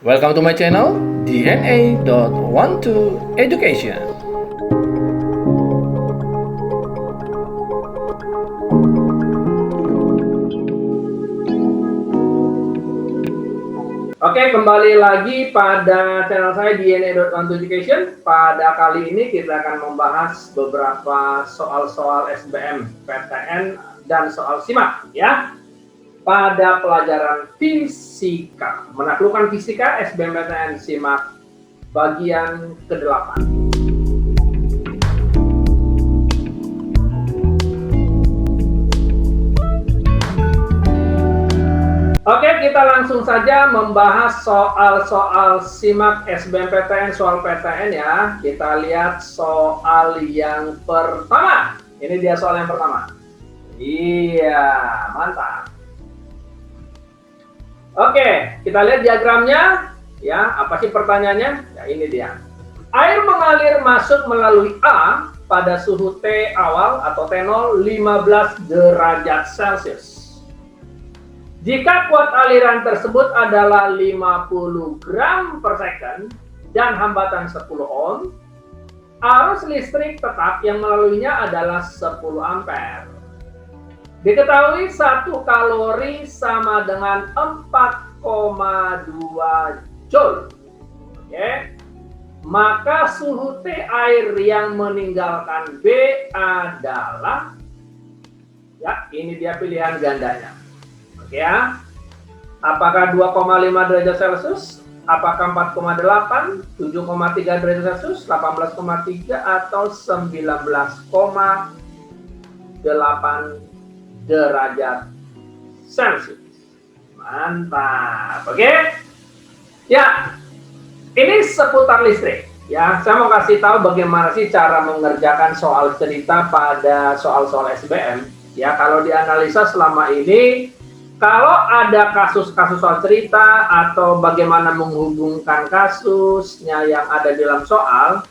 Welcome to my channel, DNA.12 Education. Oke, kembali lagi pada channel saya DNA.12 Education. Pada kali ini kita akan membahas beberapa soal-soal SBM, PTN, dan soal SIMAK ya. Pada pelajaran fisika, menaklukkan fisika SBM PTN SIMAK bagian ke-8. Oke, kita langsung saja membahas soal-soal SIMAK SBM PTN, soal PTN ya. Kita lihat soal yang pertama. Ini dia soal yang pertama. Iya, mantap. Oke, kita lihat diagramnya ya. Apa sih pertanyaannya? Ya, ini dia. Air mengalir masuk melalui A pada suhu T awal atau T0 15 derajat Celcius. Jika kuat aliran tersebut adalah 50 gram per second dan hambatan 10 ohm, arus listrik tetap yang melaluinya adalah 10 ampere. Diketahui 1 kalori sama dengan 4,2 joule. Oke. Maka suhu T air yang meninggalkan B adalah, ya ini dia pilihan gandanya. Oke ya. Apakah 2,5 derajat Celcius? Apakah 4,8, 7,3 derajat Celcius, 18,3 atau 19,8 derajat Celcius. Mantap. Oke. Ya. Ini seputar listrik. Ya, saya mau kasih tahu bagaimana sih cara mengerjakan soal cerita pada soal-soal SBM. Ya, kalau dianalisa selama ini, kalau ada kasus-kasus soal cerita atau bagaimana menghubungkan kasusnya yang ada di dalam soal,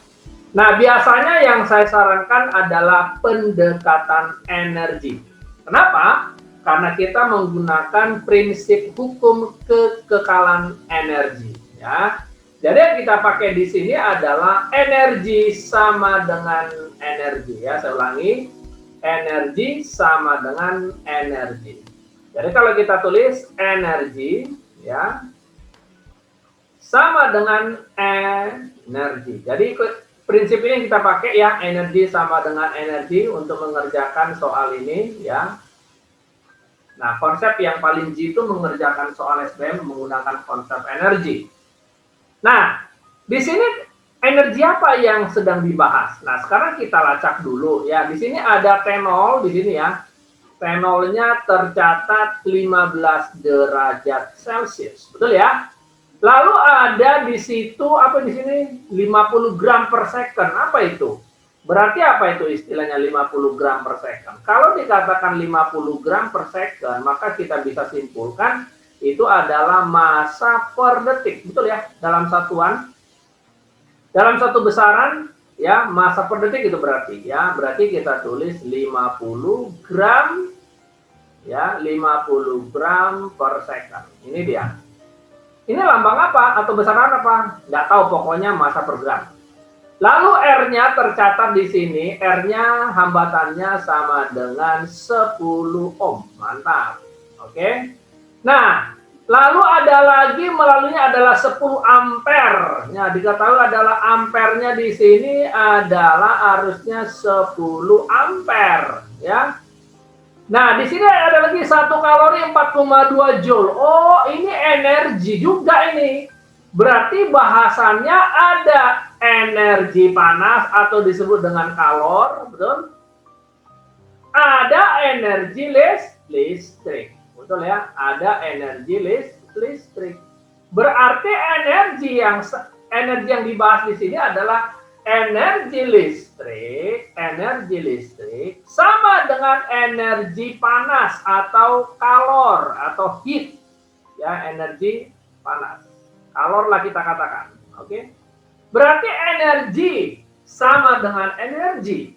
nah biasanya yang saya sarankan adalah pendekatan energi. Kenapa? Karena kita menggunakan prinsip hukum kekekalan energi. Ya. Jadi yang kita pakai di sini adalah energi sama dengan energi. Ya, saya ulangi, energi sama dengan energi. Jadi kalau kita tulis energi, ya, sama dengan energi. Jadi prinsip ini kita pakai ya, energi sama dengan energi untuk mengerjakan soal ini ya. Nah, konsep yang paling G itu mengerjakan soal SBM menggunakan konsep energi. Nah, di sini energi apa yang sedang dibahas? Nah, sekarang kita lacak dulu ya. Di sini ada T0 di sini ya. T0-nya tercatat 15 derajat Celcius. Betul ya? Lalu ada di situ apa di sini 50 gram per second. Apa itu? Berarti apa itu istilahnya 50 gram per second? Kalau dikatakan 50 gram per second, maka kita bisa simpulkan itu adalah massa per detik. Betul ya? Dalam satuan, dalam satu besaran ya, massa per detik itu berarti ya. Berarti kita tulis 50 gram ya, 50 gram per second. Ini dia. Ini lambang apa atau besaran apa? Nggak tahu, pokoknya massa per gram. Lalu R-nya tercatat di sini, R-nya hambatannya sama dengan 10 ohm. Mantap. Oke. Nah, lalu ada lagi melaluinya adalah 10 ampere. Nah, diketahui adalah ampernya di sini adalah arusnya 10 ampere, ya. Nah, di sini ada lagi 1 kalori 4,2 joule. Oh, ini energi juga ini. Berarti bahasannya ada energi panas atau disebut dengan kalor, betul? Ada energi listrik. Betul ya, ada energi listrik. Berarti energi yang dibahas di sini adalah energi listrik sama dengan energi panas atau kalor atau heat. Ya, energi panas. Kalor lah kita katakan. Oke. Berarti energi sama dengan energi.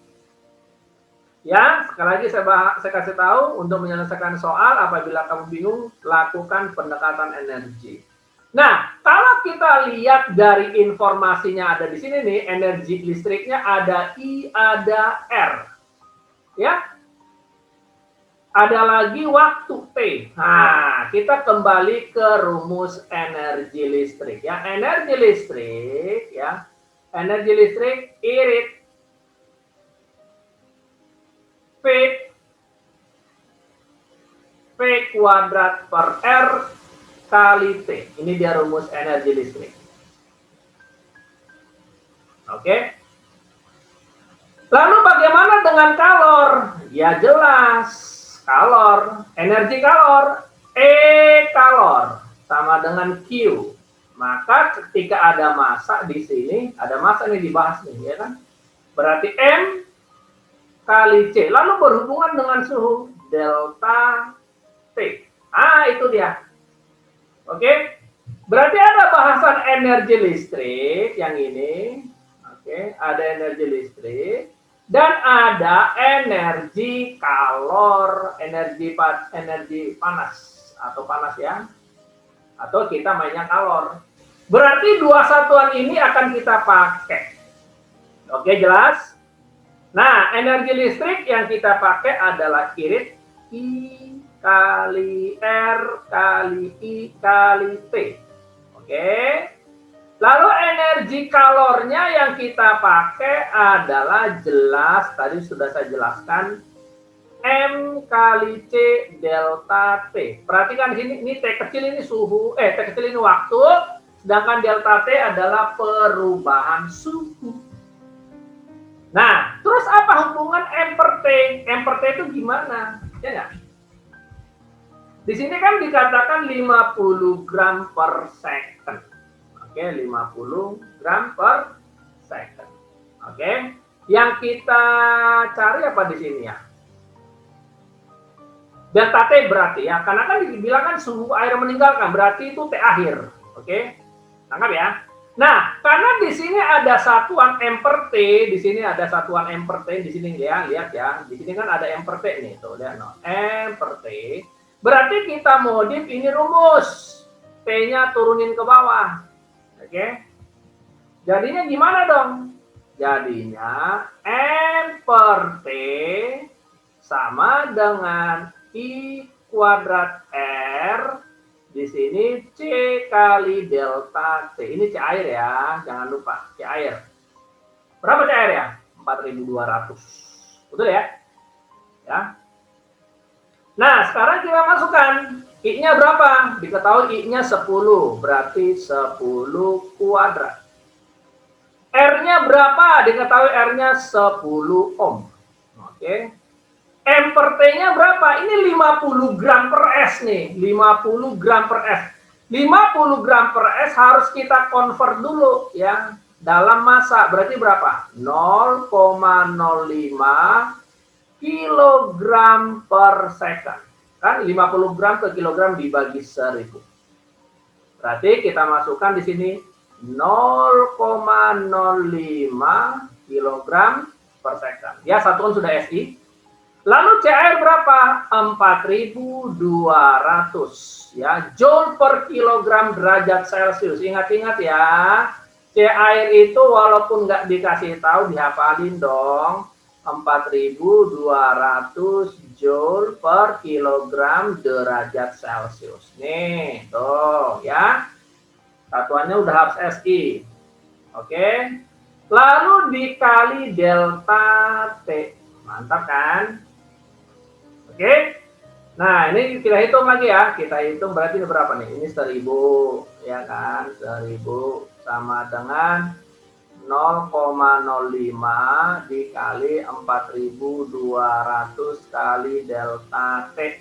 Ya, sekali lagi saya kasih tahu, untuk menyelesaikan soal apabila kamu bingung, lakukan pendekatan energi. Nah, kalau kita lihat dari informasinya ada di sini nih, energi listriknya ada I, ada R. Ya. Ada lagi waktu T. Nah, kita kembali ke rumus energi listrik ya. Energi listrik ya. Energi listrik irit P kuadrat per R kali T. Ini dia rumus energi listrik. Oke. Lalu bagaimana dengan kalor? Ya jelas. Kalor, energi kalor, E kalor sama dengan Q. Maka ketika ada massa di sini, ada massa nih dibahas nih, ya kan? Berarti M kali C. Lalu berhubungan dengan suhu delta T. Ah, itu dia. Oke. Berarti ada bahasan energi listrik yang ini. Oke, ada energi listrik. Dan ada energi kalor, energi panas atau panas ya, atau kita mainnya kalor. Berarti dua satuan ini akan kita pakai. Oke, jelas? Nah, energi listrik yang kita pakai adalah irit I kali R kali I kali T. Oke. Lalu energi kalornya yang kita pakai adalah jelas, tadi sudah saya jelaskan, M kali C delta T. Perhatikan di sini, ini T kecil ini suhu, T kecil ini waktu, sedangkan delta T adalah perubahan suhu. Nah, terus apa hubungan M per T? M per T itu gimana? Ya nggak? Di sini kan dikatakan 50 gram per second. Oke, 50 gram per second. Oke, yang kita cari apa di sini ya? Delta T berarti ya, karena kan dibilang kan suhu air meninggalkan, berarti itu T akhir. Oke, tangkap ya. Nah, karena di sini ada satuan M per T, di sini ada satuan M per T, di sini ya, lihat ya. Di sini kan ada M per T nih, tuh lihat no. M per T. Berarti kita modif ini rumus. T-nya turunin ke bawah. Oke, jadinya gimana dong? Jadinya M per T sama dengan I kuadrat R, di sini C kali delta T. Ini C air ya, jangan lupa C air. Berapa C air ya? 4.200. Betul ya? Ya. Nah, sekarang kita masukkan I-nya berapa? Diketahui I-nya 10, berarti 10 kuadrat. R-nya berapa? Diketahui R-nya 10 ohm. Oke. M per T-nya berapa? Ini 50 gram per S nih. 50 gram per S. 50 gram per S harus kita convert dulu ya. Dalam massa berarti berapa? 0,05 kilogram per second. Kan 50 gram ke kilogram dibagi 1000. Berarti kita masukkan di sini 0,05 kilogram per second. Ya, satuan sudah SI. Lalu CR berapa? 4.200 ya, joule per kilogram derajat Celcius. Ingat-ingat ya, C air itu walaupun nggak dikasih tahu dihafalin dong. 4.200 joule per kilogram derajat Celcius. Nih, tuh ya. Satuannya udah harus SI. Oke. Lalu dikali delta T. Mantap kan? Oke. Nah, ini kita hitung lagi ya. Kita hitung berarti ini berapa nih? Ini 1000 ya kan? 1000 sama dengan 0,05 dikali 4.200 kali delta T.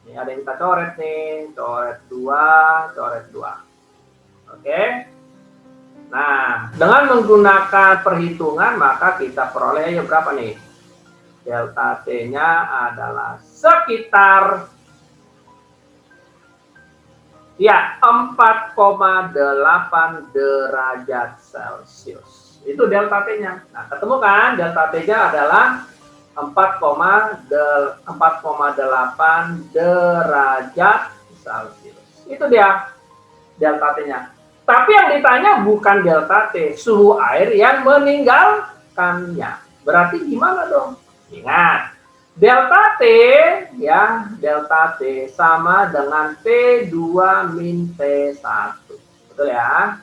Ini ada yang kita coret nih, coret 2, coret 2. Oke. Nah, dengan menggunakan perhitungan maka kita peroleh ya berapa nih? Delta T-nya adalah sekitar ya 4,8 derajat Celcius. Itu delta T-nya. Nah, ketemu kan delta T-nya adalah 4,8 derajat Celcius. Itu dia delta T-nya. Tapi yang ditanya bukan delta T, suhu air yang meninggalkannya. Berarti gimana dong? Ingat, delta T ya, delta T sama dengan T2 min T1. Betul ya?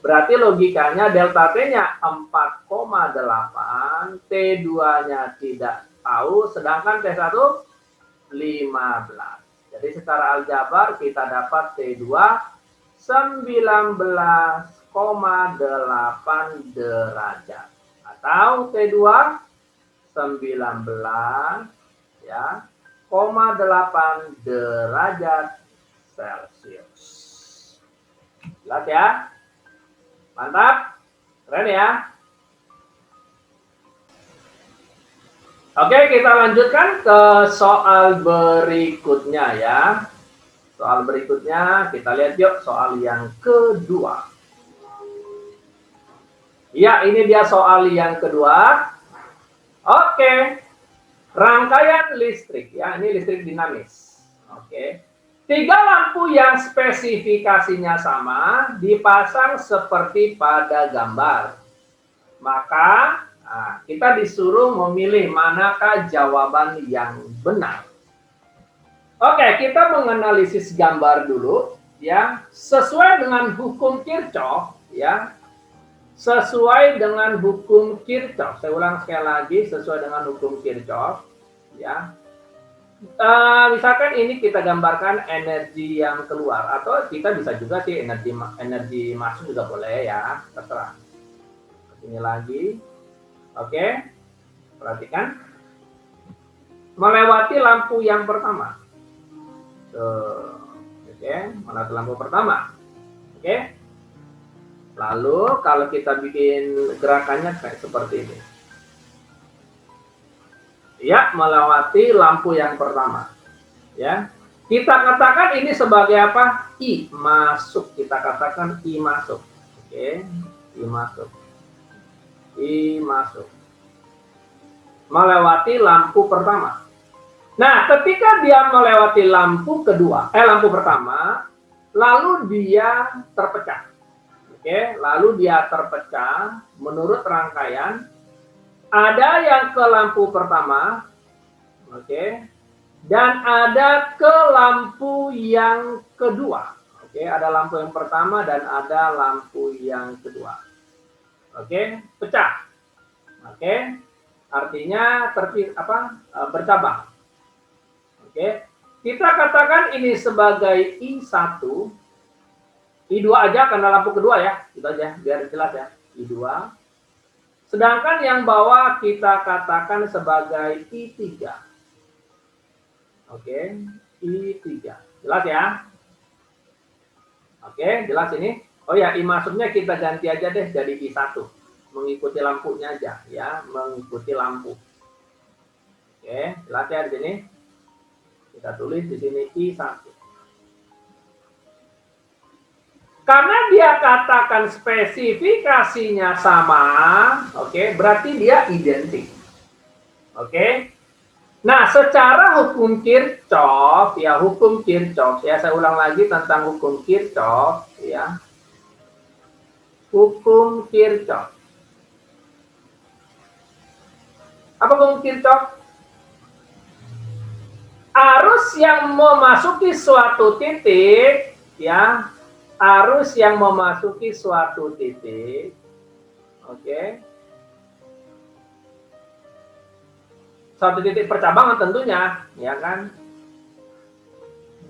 Berarti logikanya delta T-nya 4,8, T2-nya tidak tahu, sedangkan T1 15. Jadi secara aljabar kita dapat T2 19,8 derajat. Atau T2 19 ya, 8 derajat Celcius. Jelas ya? Mantap, keren ya. Oke, kita lanjutkan ke soal berikutnya ya. Soal berikutnya kita lihat yuk, soal yang kedua. Ya, ini dia soal yang kedua. Oke, rangkaian listrik ya, ini listrik dinamis. Oke. 3 lampu yang spesifikasinya sama dipasang seperti pada gambar. Maka kita disuruh memilih manakah jawaban yang benar. Oke, kita menganalisis gambar dulu ya, sesuai dengan hukum Kirchhoff ya. Sesuai dengan hukum Kirchhoff. Saya ulang sekali lagi, sesuai dengan hukum Kirchhoff ya. Misalkan ini kita gambarkan energi yang keluar, atau kita bisa juga sih energi masuk juga boleh ya, terserah. Kesini lagi, oke, perhatikan, melewati lampu yang pertama. Oke, melewati lampu pertama, oke. Lalu kalau kita bikin gerakannya kayak seperti ini. Ya, melewati lampu yang pertama. Ya. Kita katakan ini sebagai apa? I masuk. Kita katakan I masuk. Oke, I masuk. I masuk. Melewati lampu pertama. Nah, ketika dia melewati lampu kedua, lampu pertama, lalu dia terpecah. Oke, lalu dia terpecah menurut rangkaian. Ada yang ke lampu pertama, oke, dan ada ke lampu yang kedua. Oke, ada lampu yang pertama dan ada lampu yang kedua. Oke, pecah. Oke, artinya bercabang. Oke, kita katakan ini sebagai I1, I2 aja karena lampu kedua ya, itu aja biar jelas ya, I2. Sedangkan yang bawah kita katakan sebagai I3. Oke, I3. Jelas ya? Oke, jelas ini. Oh ya, I masuknya kita ganti aja deh jadi I1. Mengikuti lampunya aja ya, mengikuti lampu. Oke, jelas ya di sini. Kita tulis di sini I1. Karena dia katakan spesifikasinya sama, oke, berarti dia identik. Oke. Nah, secara hukum Kirchhoff, ya hukum Kirchhoff, ya saya ulang lagi tentang hukum Kirchhoff, ya. Hukum Kirchhoff. Apa hukum Kirchhoff? Arus yang memasuki suatu titik, ya, arus yang memasuki suatu titik, oke, suatu titik percabangan tentunya, ya kan,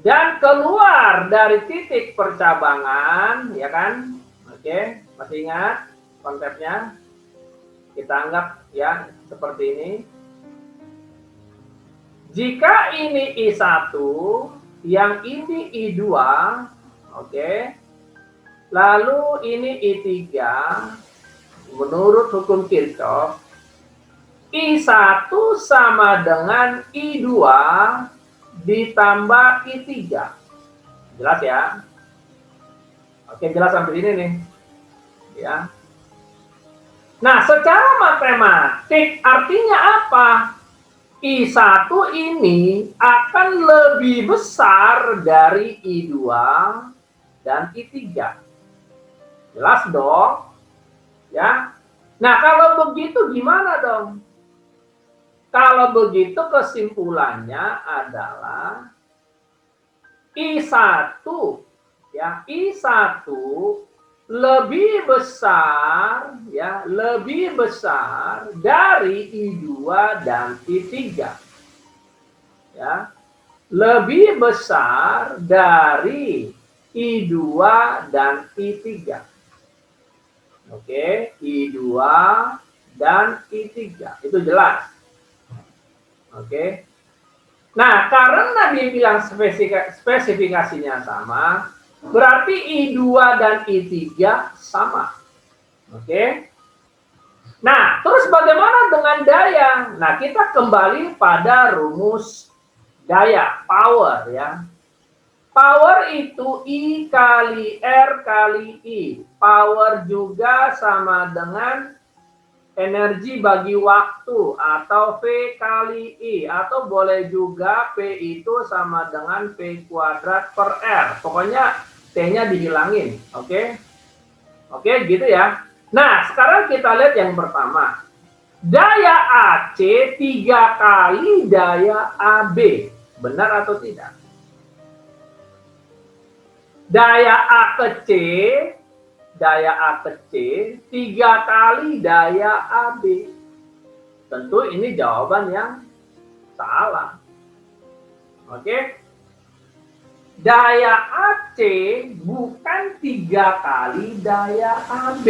dan keluar dari titik percabangan, ya kan, oke, masih ingat konsepnya? Kita anggap ya seperti ini. Jika ini I1, yang ini I2, oke. Lalu ini I3, menurut hukum Kirchhoff, I1 sama dengan I2 ditambah I3. Jelas ya? Oke, jelas sampai sini nih. Ya. Nah, secara matematik artinya apa? I1 ini akan lebih besar dari I2 dan I3. Jelas dong? Ya. Nah, kalau begitu gimana dong? Kalau begitu kesimpulannya adalah I1 ya, I1 lebih besar ya, lebih besar dari I2 dan I3. Ya. Lebih besar dari I2 dan I3. Oke, I2 dan I3. Itu jelas. Oke. Nah, karena dia bilang spesifikasinya sama, berarti I2 dan I3 sama. Oke. Nah, terus bagaimana dengan daya? Nah, kita kembali pada rumus daya, power ya. Power itu I kali R kali I. Power juga sama dengan energi bagi waktu atau V kali I. Atau boleh juga P itu sama dengan P kuadrat per R. Pokoknya T-nya dihilangin. Oke? Oke, gitu ya. Nah, sekarang kita lihat yang pertama. Daya AC 3 kali daya AB. Benar atau tidak? Daya A ke C, daya A ke C 3 kali daya AB. Tentu ini jawaban yang salah. Oke. Daya AC bukan 3 kali daya AB.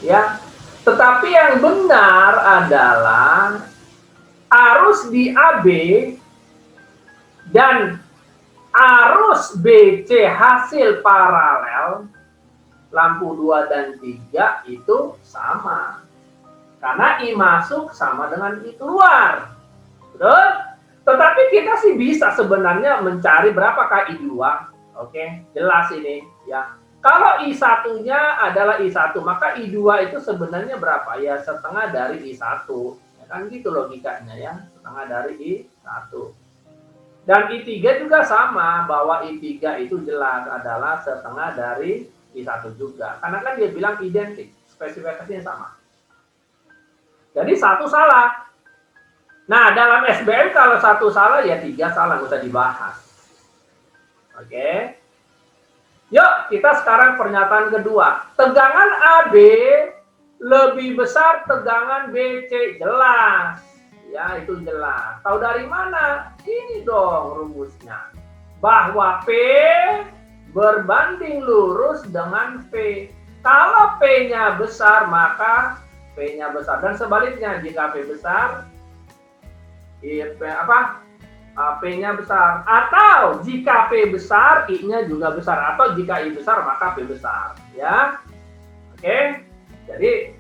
Ya. Tetapi yang benar adalah arus di AB dan arus BC hasil paralel lampu 2 dan 3 itu sama. Karena I masuk sama dengan I keluar. Betul? Tetapi kita sih bisa sebenarnya mencari berapakah I2. Oke, jelas ini ya. Kalau I1-nya adalah I1, maka I2 itu sebenarnya berapa? Ya setengah dari I1. Ya kan gitu logikanya ya, setengah dari I1. Dan I3 juga sama, bahwa I3 itu jelas adalah setengah dari I1 juga. Karena kan dia bilang identik, spesifikasinya sama. Jadi satu salah. Nah, dalam SBM kalau satu salah, ya 3 salah, nggak usah dibahas. Oke. Yuk, kita sekarang pernyataan kedua. Tegangan AB lebih besar tegangan BC, jelas. Ya, itu jelas. Tahu dari mana? Ini dong rumusnya. Bahwa P berbanding lurus dengan V. Kalau P-nya besar, maka P-nya besar. Dan sebaliknya, jika P besar, P-nya besar. Atau jika P besar, I-nya juga besar. Atau jika I besar, maka P besar. Ya, oke. Jadi,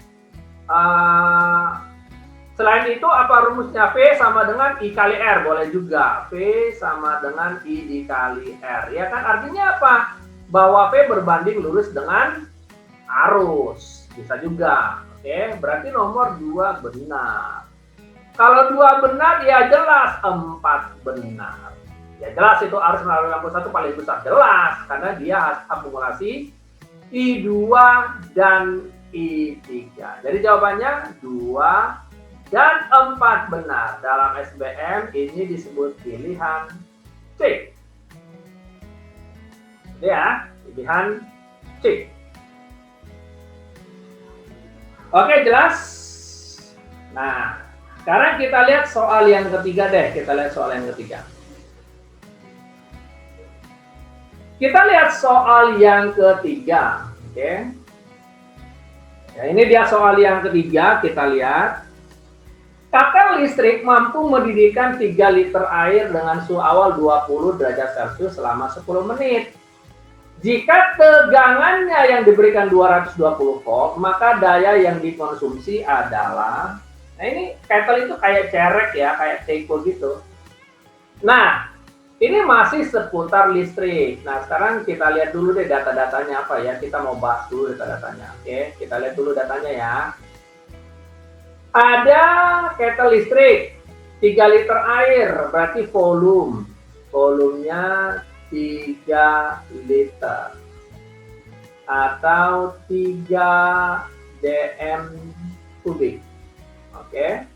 selain itu apa rumusnya? P sama dengan I kali R, boleh juga. P sama dengan I dikali R. Ya kan artinya apa? Bahwa P berbanding lurus dengan arus. Bisa juga. Oke, berarti nomor 2 benar. Kalau 2 benar, ya jelas 4 benar. Ya jelas itu arus melalui lampu 1 paling besar. Jelas, karena dia akumulasi I2 dan I3. Jadi jawabannya 2 dan 4 benar. Dalam SBM ini disebut pilihan C. Ya, pilihan C. Oke, jelas? Nah, sekarang kita lihat soal yang ketiga deh. Kita lihat soal yang ketiga. Kita lihat soal yang ketiga. Oke. Ya, ini dia soal yang ketiga, kita lihat. Kabel listrik mampu mendidihkan 3 liter air dengan suhu awal 20 derajat Celcius selama 10 menit. Jika tegangannya yang diberikan 220 volt, maka daya yang dikonsumsi adalah, nah ini kettle itu kayak cerek ya, kayak teko gitu. Nah, ini masih seputar listrik. Nah, sekarang kita lihat dulu deh data-datanya apa ya. Kita mau bahas dulu data-datanya. Oke, kita lihat dulu datanya ya. Ada kettle listrik 3 liter air, berarti volumenya 3 liter. atau 3 dm kubik. Oke.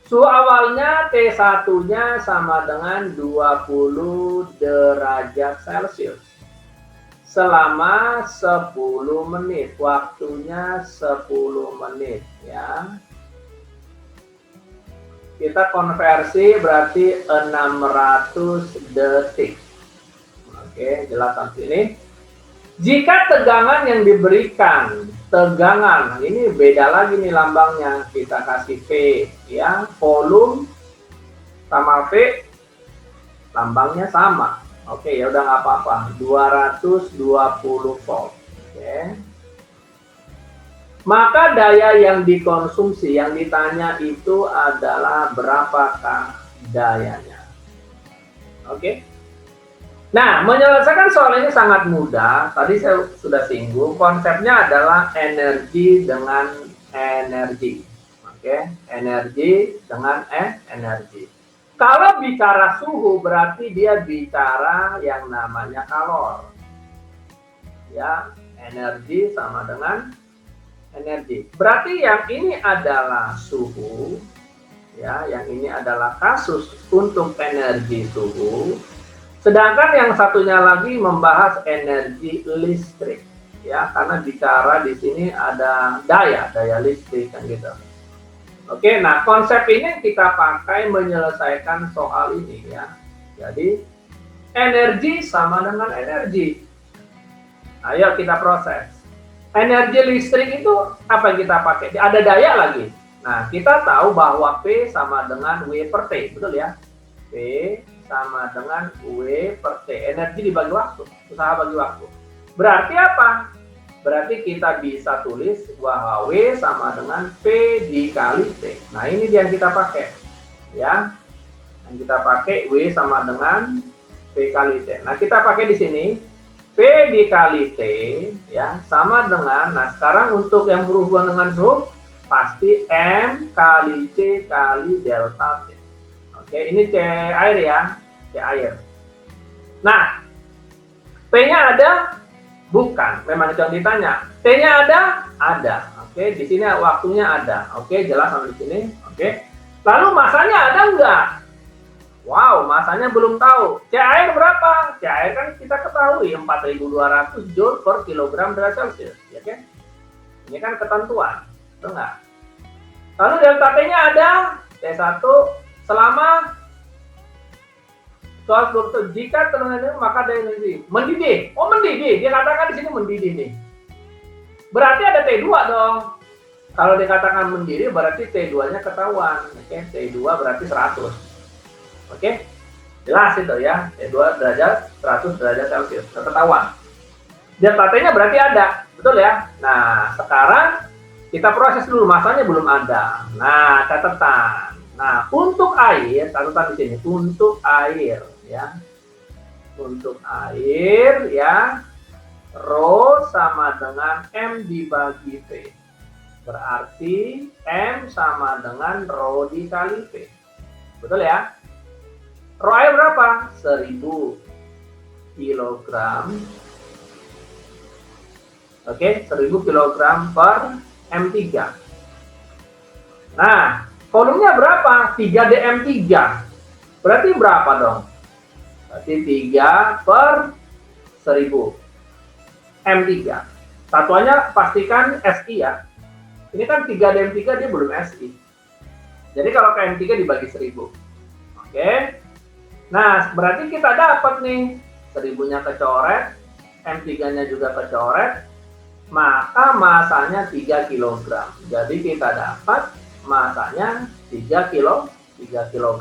Suhu awalnya T1-nya sama dengan 20 derajat Celcius. Selama 10 menit. Waktunya 10 menit ya. Kita konversi berarti 600 detik. Oke, jelas sampai ini. Jika tegangan yang diberikan, tegangan, ini beda lagi nih lambangnya, kita kasih V, ya, volume sama V, lambangnya sama. Oke, ya udah nggak apa-apa, 220 volt. Oke. Maka daya yang dikonsumsi, yang ditanya itu adalah berapakah dayanya. Oke. Nah, menyelesaikan soal ini sangat mudah. Tadi saya sudah singgung, konsepnya adalah energi dengan energi. Oke, energi dengan energi. Kalau bicara suhu, berarti dia bicara yang namanya kalor. Ya, energi sama dengan energi. Berarti yang ini adalah suhu. Ya, yang ini adalah kasus untuk energi suhu. Sedangkan yang satunya lagi membahas energi listrik, ya, karena bicara di sini ada daya listrik kan gitu. Oke, nah konsep ini kita pakai menyelesaikan soal ini ya. Jadi energi sama dengan energi. Ayo kita proses. Energi listrik itu apa yang kita pakai? Ada daya lagi. Nah, kita tahu bahwa P sama dengan W per T, betul ya? P sama dengan W per T. Energi dibagi waktu, usaha bagi waktu. Berarti apa? Berarti kita bisa tulis bahwa W sama dengan P dikali T. Nah, ini yang kita pakai. Ya. Yang kita pakai W sama dengan P kali T. Nah, kita pakai di sini P dikali T ya, sama dengan, nah sekarang untuk yang berhubungan dengan suhu pasti M kali C kali delta T. Oke, ini C air ya, C air. Nah, P-nya ada? Bukan, memang itu yang ditanya. T-nya ada? Ada. Oke, di sini waktunya ada. Oke, jelas sampai di sini. Oke. Lalu masanya ada enggak? Wow, masanya belum tahu. C air berapa? C air kan kita ketahui 4.200 Joule per kilogram derajat Celcius, ya kan? Ini kan ketentuan, betul nggak? Lalu delta T-nya ada? T1 selama soal struktur jika tenaga maka daya energi mendidih. Oh, mendidih. Dia katakan di sini mendidih nih. Berarti ada T2 dong. Kalau dikatakan mendidih berarti T2-nya ketahuan. Oke, T2 berarti 100. Oke. Jelas itu ya. T2 derajat 100 derajat Celcius. Ketahuan. Delta T-nya berarti ada. Betul ya? Nah, sekarang kita proses dulu, masanya belum ada. Nah, catatan. Nah, untuk air, catatan di sini, untuk air ya. Untuk air ya, Rho sama dengan M dibagi P. Berarti M sama dengan Rho dikali P. Betul ya? Rho air berapa? 1000 kilogram. Oke, 1000 kilogram per M3. Nah, volumenya berapa? 3 dm3. Berarti berapa dong? Berarti 3 per 1000. M3. Satuannya pastikan SI ya. Ini kan 3 dm3 dia belum SI. Jadi kalau ke M3 dibagi 1000. Oke. Nah, berarti kita dapat nih 1000-nya kecoret, M3-nya juga kecoret, maka masanya 3 kg. Jadi kita dapat masanya 3 kg.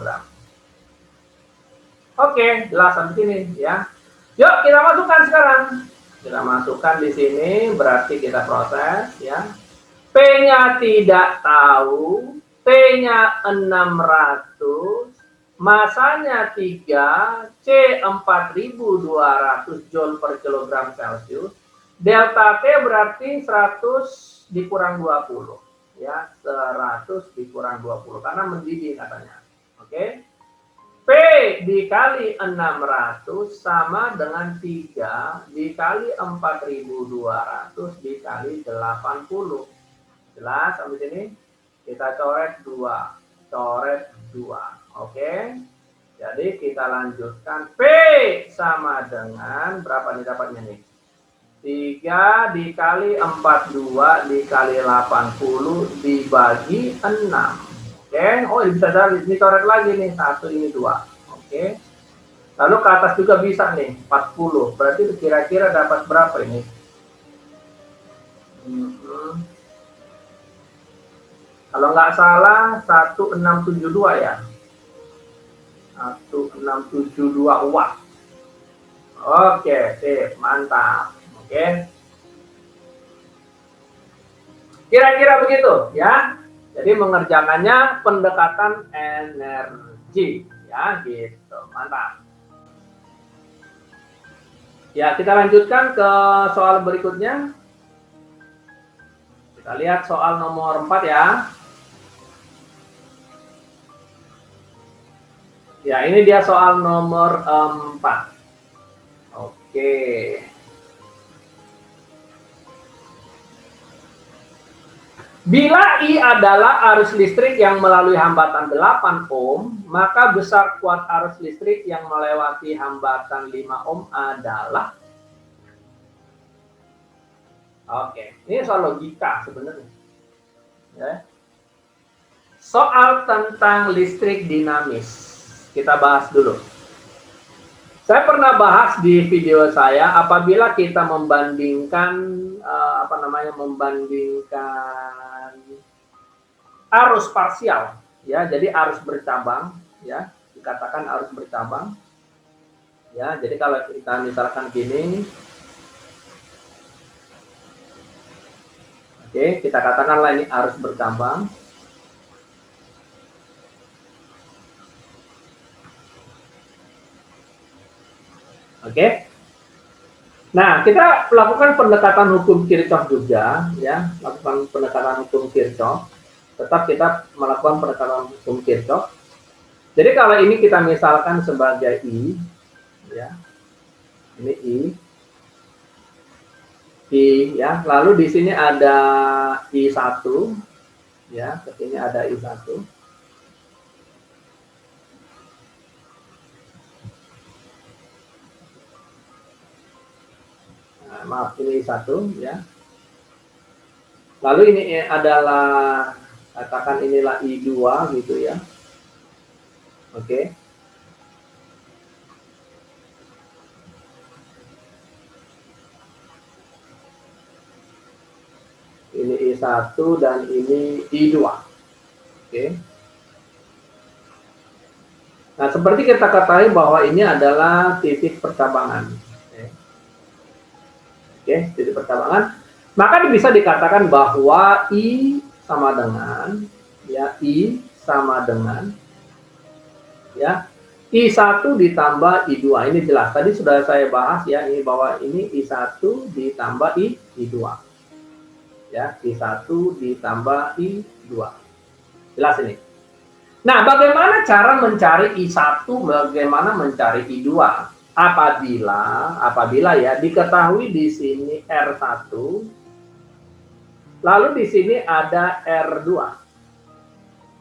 Oke, jelas sampai sini ya. Yuk kita masukkan sekarang. Kita masukkan di sini, berarti kita proses ya. P-nya tidak tahu, T-nya 600, masanya 3, C 4200 Joule per kilogram Celcius. Delta T berarti 100 dikurang 20. Ya, 100 dikurang 20 karena mendidih katanya. Oke. P dikali 600 sama dengan 3 dikali 4200 dikali 80. Jelas sampai sini? Kita coret 2. Coret 2. Oke. Jadi kita lanjutkan. P sama dengan berapa nih dapatnya nih? 3 dikali 42 dikali 80 dibagi 6. Oke, oh ini bisa dari ini coret lagi nih, 1 ini 2. Oke. Lalu ke atas juga bisa nih, 40. Berarti kira-kira dapat berapa ini? Kalau nggak salah 1672 ya. 1672 watt. Oke, sip, mantap. Oke. Kira-kira begitu ya. Jadi mengerjakannya pendekatan energi ya gitu. Mantap. Ya, kita lanjutkan ke soal berikutnya. Kita lihat soal nomor 4 ya. Ya, ini dia soal nomor 4. Oke. Bila I adalah arus listrik yang melalui hambatan 8 ohm, maka besar kuat arus listrik yang melewati hambatan 5 ohm adalah... Oke, ini soal logika sebenarnya. Ya. Soal tentang listrik dinamis. Kita bahas dulu. Saya pernah bahas di video saya apabila kita membandingkan membandingkan arus parsial ya, jadi arus bercabang ya, dikatakan arus bercabang ya. Jadi kalau kita misalkan gini, oke, kita katakanlah ini arus bercabang. Oke. Nah, kita lakukan pendekatan hukum Kirchhoff juga ya, lakukan pendekatan hukum Kirchhoff. Tetap kita melakukan pendekatan hukum Kirchhoff. Jadi kalau ini kita misalkan sebagai I ya. Ini I ya, lalu di sini ada I1 ya, ke sini ada I1. Maaf, ini satu ya. Lalu ini adalah, katakan inilah I2 gitu ya. Oke. Ini I1 dan ini I2. Oke. Nah, seperti kita ketahui bahwa ini adalah titik percabangan. Oke, titik percabangan. Maka bisa dikatakan bahwa I sama dengan ya, I sama dengan ya, I1 ditambah I2. Ini jelas. Tadi sudah saya bahas ya, ini bahwa ini I1 ditambah I2. Ya, I1 ditambah I2. Jelas ini. Nah, bagaimana cara mencari I1, bagaimana mencari I2? Apabila ya diketahui di sini R1, lalu di sini ada R2.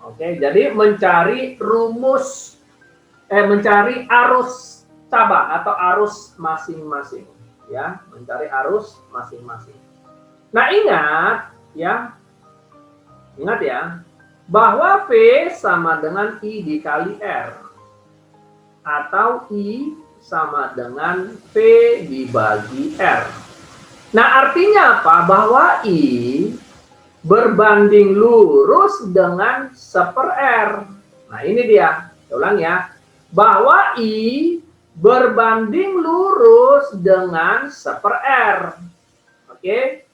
Oke, jadi mencari mencari arus cabang atau arus masing-masing ya, mencari arus masing-masing. Nah, ingat ya bahwa P sama dengan I dikali R atau I sama dengan P dibagi R. Nah, artinya apa? Bahwa I berbanding lurus dengan 1/R. Nah, ini dia. Saya ulang ya. Bahwa I berbanding lurus dengan 1/R. Oke?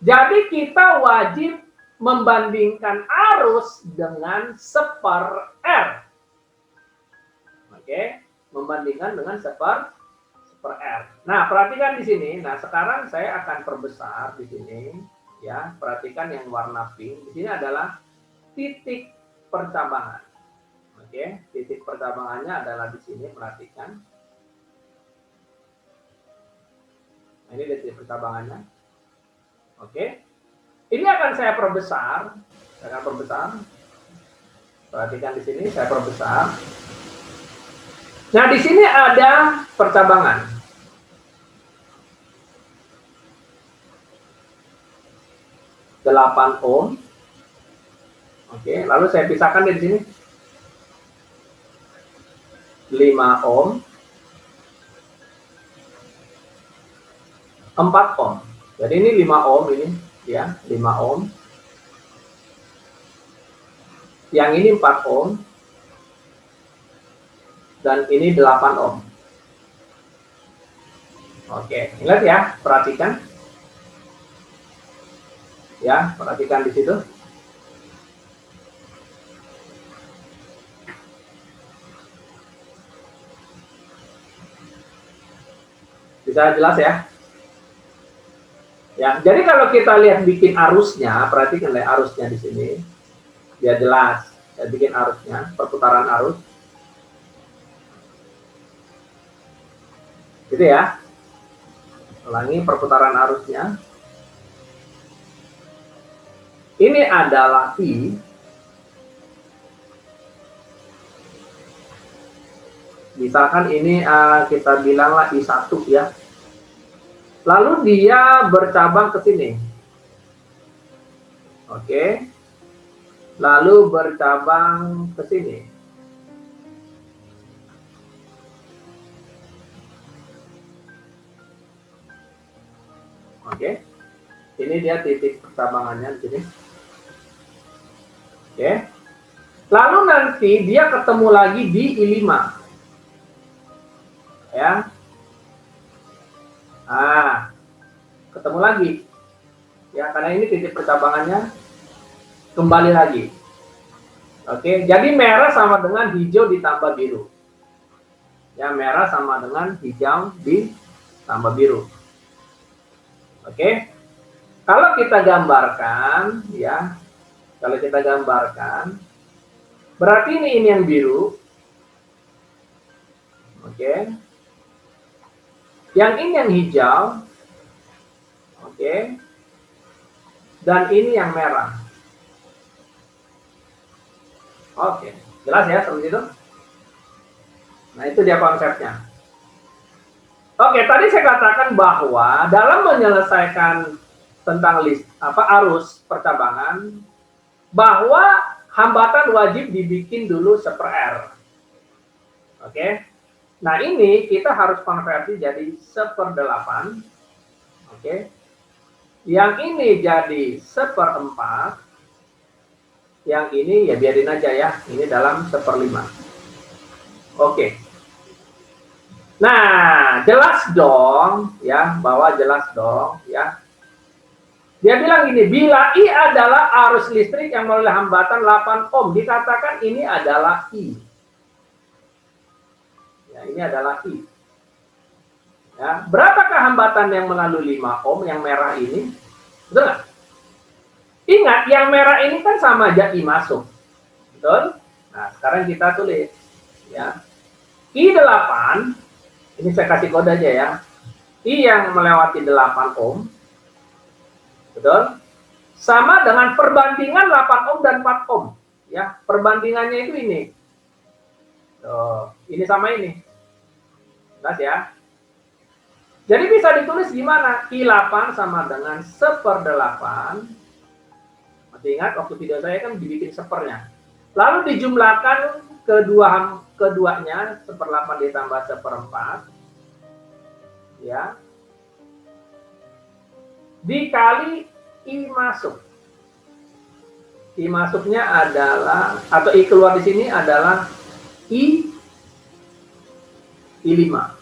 Jadi kita wajib membandingkan arus dengan 1/R. Oke? Membandingkan dengan 1/R. Nah, perhatikan di sini. Nah, sekarang saya akan perbesar di sini ya. Perhatikan yang warna pink. Di sini adalah titik percabangan. Oke. Oke, titik percabangannya adalah di sini, perhatikan. Nah, ini titik percabangannya. Oke, ini akan saya perbesar. Saya akan perbesar. Perhatikan di sini, saya perbesar. Nah, di sini ada percabangan. Delapan ohm. Oke, lalu saya pisahkan di sini. 5 ohm. 4 ohm. Jadi ini 5 ohm ini, ya, 5 ohm. Yang ini 4 ohm. Dan ini 8 ohm. Oke, ingat ya, perhatikan. Ya, perhatikan di situ. Bisa jelas ya? Ya, jadi kalau kita lihat bikin arusnya, perhatikan lihat arusnya di sini. Biar jelas. Ya, bikin arusnya, perputaran arus. Gitu ya. Ulangi perputaran arusnya. Ini adalah I. Misalkan ini kita bilanglah I1 ya. Lalu dia bercabang ke sini. Oke. Lalu bercabang ke sini. Oke. Ini dia titik percabangannya di sini. Oke. Lalu nanti dia ketemu lagi di I5. Ya. Ah, ketemu lagi. Ya, karena ini titik percabangannya kembali lagi. Oke, jadi merah sama dengan hijau ditambah biru. Ya, merah sama dengan hijau ditambah biru. Oke. Kalau kita gambarkan, ya, kalau kita gambarkan, berarti ini yang biru. Oke. Yang ini yang hijau. Oke. Dan ini yang merah. Oke. Jelas ya seperti itu? Nah, itu dia konsepnya. Oke, tadi saya katakan bahwa dalam menyelesaikan tentang arus percabangan, bahwa hambatan wajib dibikin dulu seper-R. Oke. Nah, ini kita harus konversi jadi 1/8. Oke. Yang ini jadi 1/4. Yang ini ya biarin aja ya. Ini dalam 1/5. Oke. Nah, jelas dong ya, bahwa jelas dong ya. Dia bilang gini, bila I adalah arus listrik yang melalui hambatan 8 ohm, dikatakan ini adalah I. Ya, ini adalah I. Ya, berapakah hambatan yang melalui 5 ohm yang merah ini? Betul nggak? Ingat, yang merah ini kan sama aja I masuk. Betul? Nah, sekarang kita tulis. Ya. I8, ini saya kasih kode aja ya. I yang melewati 8 ohm. Betul? Sama dengan perbandingan 8 ohm dan 4 ohm. Ya, perbandingannya itu ini. Tuh, ini sama ini. Jelas ya? Jadi bisa ditulis gimana? I8 sama dengan 1/8. Masih ingat waktu video saya kan dibikin sepernya. Lalu dijumlahkan keduanya 1/8 ditambah 1/4. Ya. Dikali I masuk. I masuknya adalah, atau I keluar di sini adalah I5.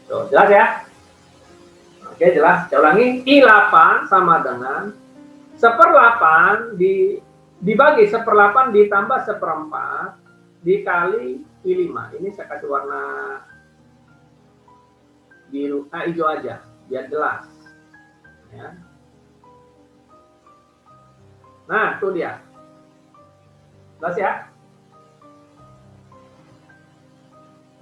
Tuh, jelas ya? Oke, jelas. Saya ulangi, I8 sama dengan 1/8 dibagi 1/8 ditambah 1/4 dikali I5. Ini saya kasih warna biru, hijau aja, biar jelas. Ya. Nah, itu dia. Jelas ya?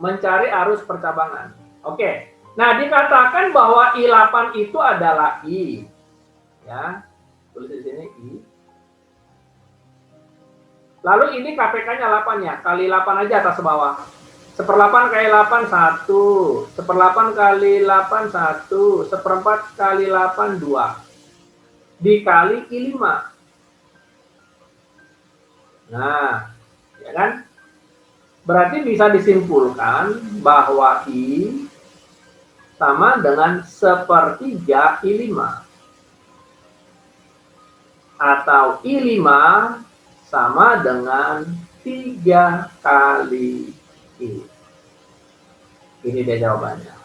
mencari arus percabangan. Oke. Nah, dikatakan bahwa I8 itu adalah I. Ya. Tulis di sini I. Lalu ini KPK-nya 8 ya. Kali 8 aja atas bawah. 1/8 kali 8 1. 1/8 kali 8 1. 1/4 kali 8 2. Dikali I5. Nah, ya kan? Berarti bisa disimpulkan bahwa I sama dengan 1/3 I5. Atau I5 sama dengan 3 kali I. Ini dia jawabannya.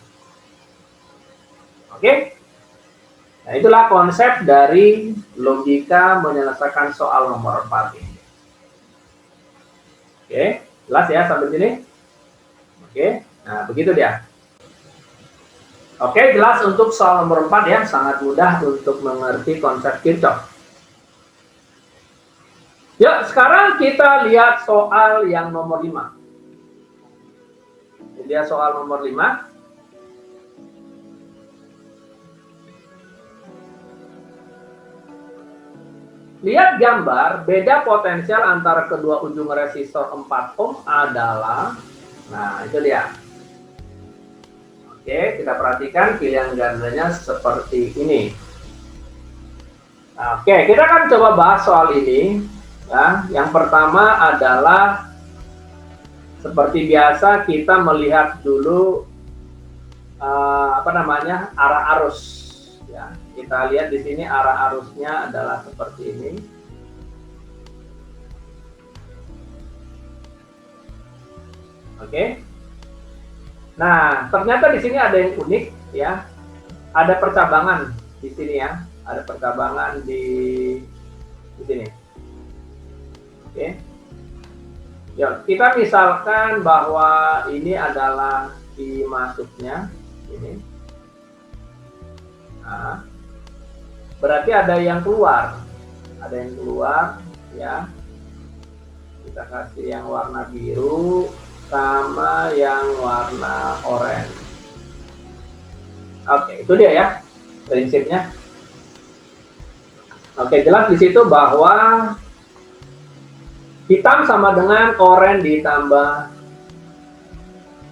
Oke? Nah, itulah konsep dari logika menyelesaikan soal nomor 4 ini. Oke, jelas ya sampai sini? Oke, nah begitu dia. Oke, jelas untuk soal nomor 4 ya, sangat mudah untuk mengerti konsep Kirchhoff. Yuk, sekarang kita lihat soal yang nomor 5. Lihat soal nomor 5. Lihat gambar, beda potensial antara kedua ujung resistor 4 ohm adalah, nah itu dia. Oke, kita perhatikan pilihan gandanya seperti ini. Oke, kita akan coba bahas soal ini. Ya, yang pertama adalah seperti biasa kita melihat dulu arah arus. Ya, kita lihat di sini arah arusnya adalah seperti ini. Oke. Nah, ternyata di sini ada yang unik ya. Ada percabangan di sini ya. Ada percabangan di sini. Oke. Ya, kita misalkan bahwa ini adalah I masuknya ini. Nah, berarti ada yang keluar. Ada yang keluar ya. Kita kasih yang warna biru sama yang warna oranye. Oke, itu dia ya prinsipnya. Oke, jelas di situ bahwa hitam sama dengan oranye ditambah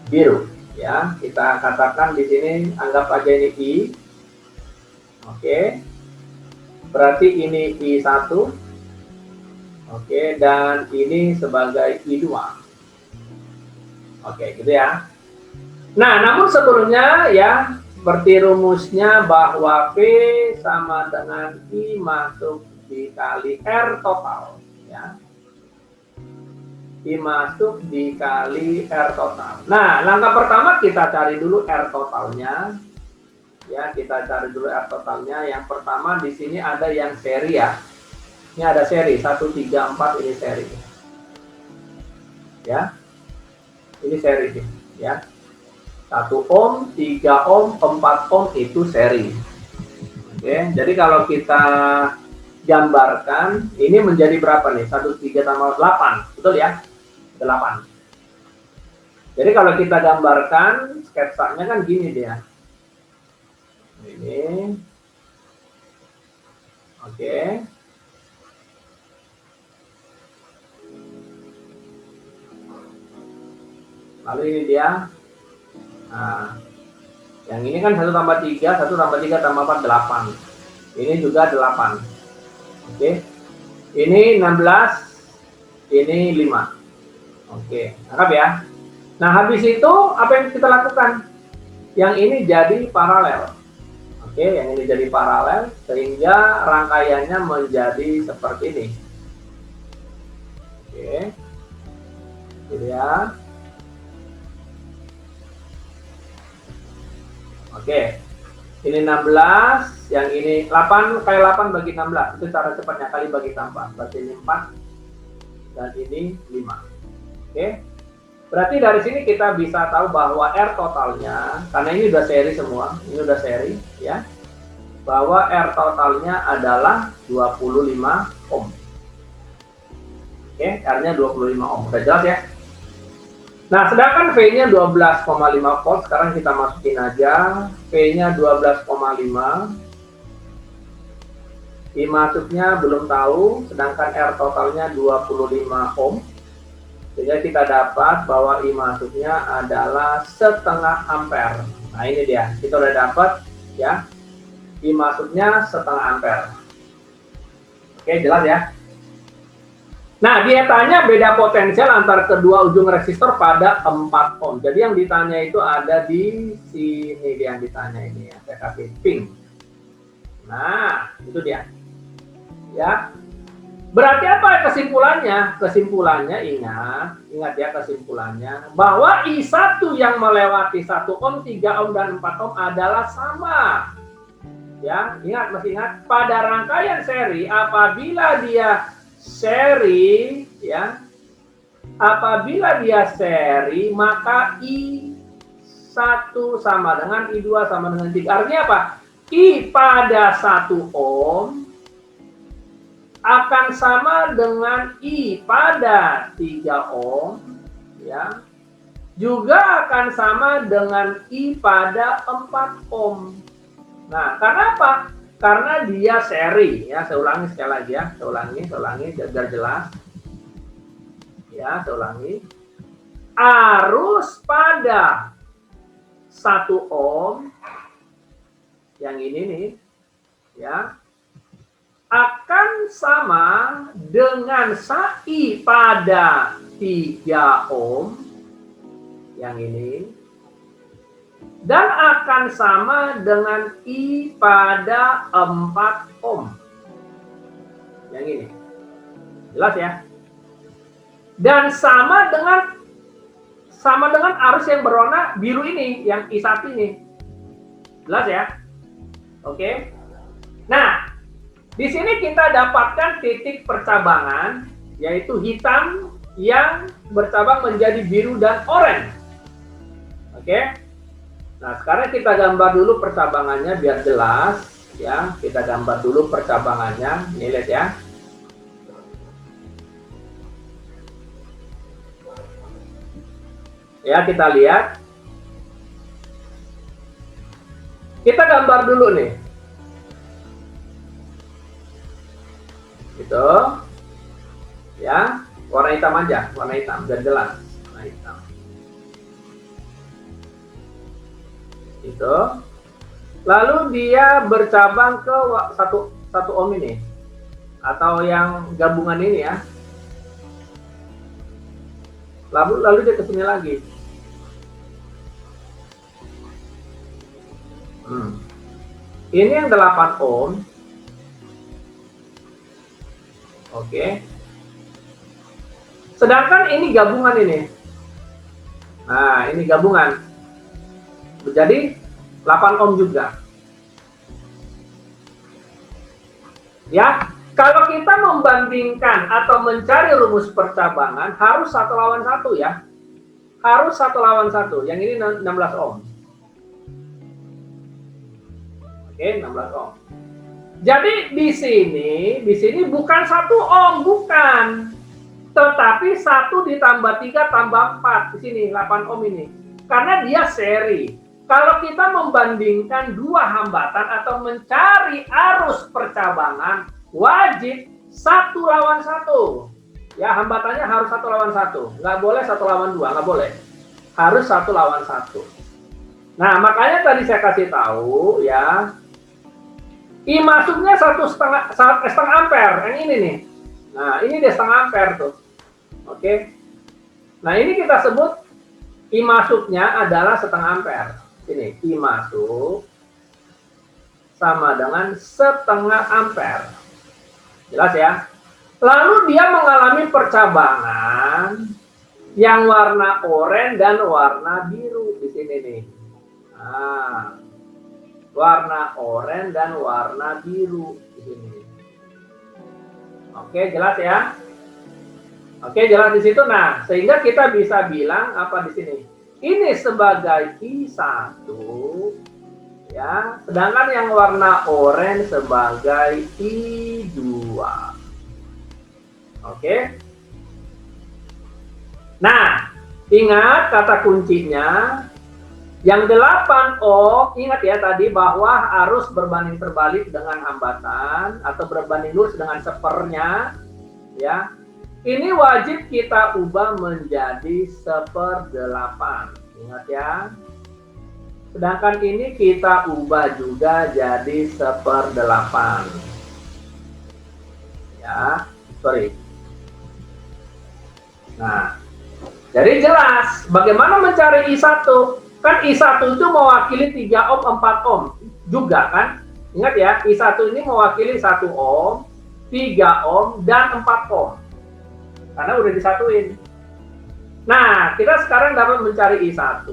biru ya. Kita katakan di sini anggap aja ini I. Oke. Berarti ini I1. Oke, dan ini sebagai I2. Oke, gitu ya. Nah, namun sebelumnya ya seperti rumusnya bahwa P sama dengan I masuk dikali R total ya. I masuk dikali R total. Nah, langkah pertama kita cari dulu R totalnya. Ya, kita cari dulu R totalnya. Yang pertama di sini ada yang seri ya. Ini ada seri 1, 3, 4 ini seri. Ya. Ini seri ya. 1 ohm, 3 ohm, 4 ohm itu seri. Oke, jadi kalau kita gambarkan ini menjadi berapa nih? 1, 3 tambah 8. Betul ya? 8. Jadi kalau kita gambarkan sketsanya kan gini dia. Ini. Oke. Lalu ini dia. Nah, yang ini kan 1 tambah 3, 1 tambah 3 tambah 4, 8. Ini juga 8. Oke. Ini 16, ini 5. Oke, tangkap ya. Nah, habis itu apa yang kita lakukan? Yang ini jadi paralel. Oke, yang ini jadi paralel sehingga rangkaiannya menjadi seperti ini. Oke. Gitu ya. Oke. Ini 16, yang ini 8 kali 8 bagi 16. Itu cara cepatnya kali bagi tambah. Berarti ini 4 dan ini 5. Oke. Berarti dari sini kita bisa tahu bahwa R totalnya, karena ini udah seri semua, ini udah seri ya, bahwa R totalnya adalah 25 ohm. Oke, R-nya 25 ohm. Udah jelas ya? Nah, sedangkan V-nya 12,5 volt, sekarang kita masukin aja. V-nya 12,5. I masuknya belum tahu, sedangkan R totalnya 25 ohm. Sehingga kita dapat bahwa I masuknya adalah setengah ampere. Nah, ini dia. Kita udah dapat ya. I masuknya setengah ampere. Oke, jelas ya? Nah, dia tanya beda potensial antara kedua ujung resistor pada 4 ohm. Jadi yang ditanya itu ada di sini, dia yang ditanya ini ya. Saya kasih pink. Nah, itu dia. Ya. Berarti apa kesimpulannya? Kesimpulannya ingat ya kesimpulannya bahwa I1 yang melewati 1 ohm, 3 ohm dan 4 ohm adalah sama. Ya, masih ingat pada rangkaian seri apabila dia seri ya. Apabila dia seri maka I1 sama dengan I2 sama dengan 3. Artinya apa? I pada 1 ohm akan sama dengan I pada 3 ohm ya. Juga akan sama dengan I pada 4 ohm. Nah, karena apa? Karena dia seri ya. Saya ulangi sekali lagi ya. Saya ulangi biar jelas. Ya, saya ulangi. Arus pada 1 ohm yang ini nih ya akan sama dengan I pada 3 ohm yang ini dan akan sama dengan I pada 4 ohm yang ini. Jelas ya? Dan sama dengan arus yang berwarna biru ini, yang I1 ini. Jelas ya? Oke. Nah, di sini kita dapatkan titik percabangan, yaitu hitam yang bercabang menjadi biru dan oranye. Oke. Nah, sekarang kita gambar dulu percabangannya biar jelas. Ya, kita gambar dulu percabangannya. Ini lihat ya. Ya, kita lihat. Kita gambar dulu nih. Itu ya, warna hitam aja, warna hitam biar jelas. Warna hitam itu, lalu dia bercabang ke satu ohm ini atau yang gabungan ini ya, lalu dia ke sini lagi. Ini yang 8 ohm. Oke. Sedangkan ini gabungan ini. Nah, ini gabungan. Jadi 8 ohm juga. Ya, kalau kita membandingkan atau mencari rumus percabangan harus 1 lawan 1 ya. Harus 1 lawan 1. Yang ini 16 ohm. Oke, 16 ohm. Jadi di sini bukan 1 ohm, bukan. Tetapi 1 ditambah 3 tambah 4 di sini 8 ohm ini. Karena dia seri. Kalau kita membandingkan dua hambatan atau mencari arus percabangan, wajib 1 lawan 1. Ya, hambatannya harus 1 lawan 1. Nggak boleh 1 lawan 2, nggak boleh. Harus 1 lawan 1. Nah, makanya tadi saya kasih tahu ya. I masuknya 1,5 ampere, yang ini nih. Nah, ini dia 1,5 ampere tuh. Oke. Nah, ini kita sebut I masuknya adalah 1,5 ampere. Ini, I masuk sama dengan 1,5 ampere. Jelas ya? Lalu dia mengalami percabangan yang warna oranye dan warna biru di sini nih. Nah, warna oranye dan warna biru di sini. Oke, jelas ya? Oke, jelas di situ. Nah, sehingga kita bisa bilang apa di sini? Ini sebagai I1 ya, sedangkan yang warna oranye sebagai I2. Oke. Nah, Ingat kata kuncinya, yang 8 ohm, ingat ya tadi bahwa harus berbanding terbalik dengan hambatan atau berbanding lurus dengan sepernya, ya. Ini wajib kita ubah menjadi 1/8. Ingat ya. Sedangkan ini kita ubah juga jadi 1/8. Ya, sorry. Nah, jadi jelas bagaimana mencari I1. Kan I1 itu mewakili 3 ohm, 4 ohm juga kan. Ingat ya, I1 ini mewakili 1 ohm, 3 ohm, dan 4 ohm. Karena udah disatuin. Nah, kita sekarang dapat mencari I1,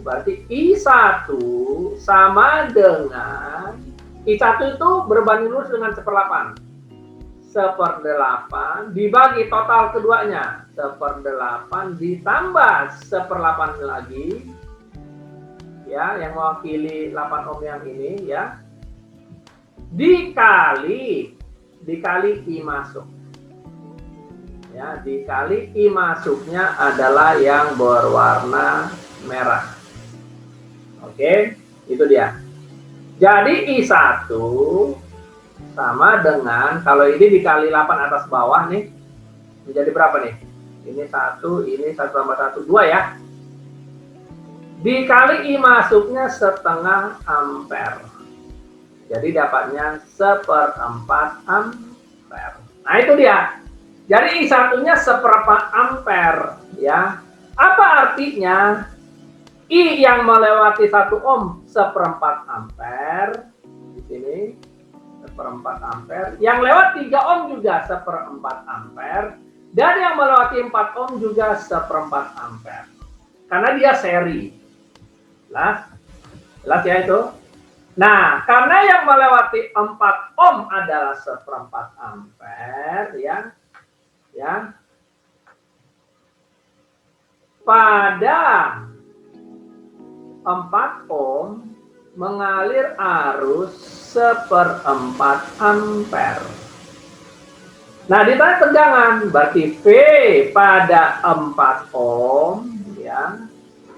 berarti I1 sama dengan, I1 itu berbanding lurus dengan 1/8. 1/8 dibagi total keduanya, 1/8 ditambah 1/8 lagi, ya, yang mewakili 8 ohm yang ini, ya, dikali I masuk. Ya, dikali I masuknya adalah yang berwarna merah. Oke, itu dia. Jadi I1 sama dengan, kalau ini dikali 8 atas bawah nih, menjadi berapa nih? Ini 1, ini 1 tambah 1, 2 ya. Dikali I masuknya 0,5 ampere. Jadi dapatnya 1/4 ampere. Nah itu dia. Jadi I1-nya 1/4 ampere, ya. Apa artinya? I yang melewati 1 ohm 1/4 ampere. Di sini 1/4 ampere. Yang lewat 3 ohm juga 1/4 ampere. Dan yang melewati 4 ohm juga 1/4 ampere. Karena dia seri. Jelas ya itu? Nah, karena yang melewati 4 ohm adalah 1/4 ampere, ya. Ya. Pada 4 ohm mengalir arus 1/4 ampere. Nah, ditanya tegangan, berarti V pada 4 ohm, ya.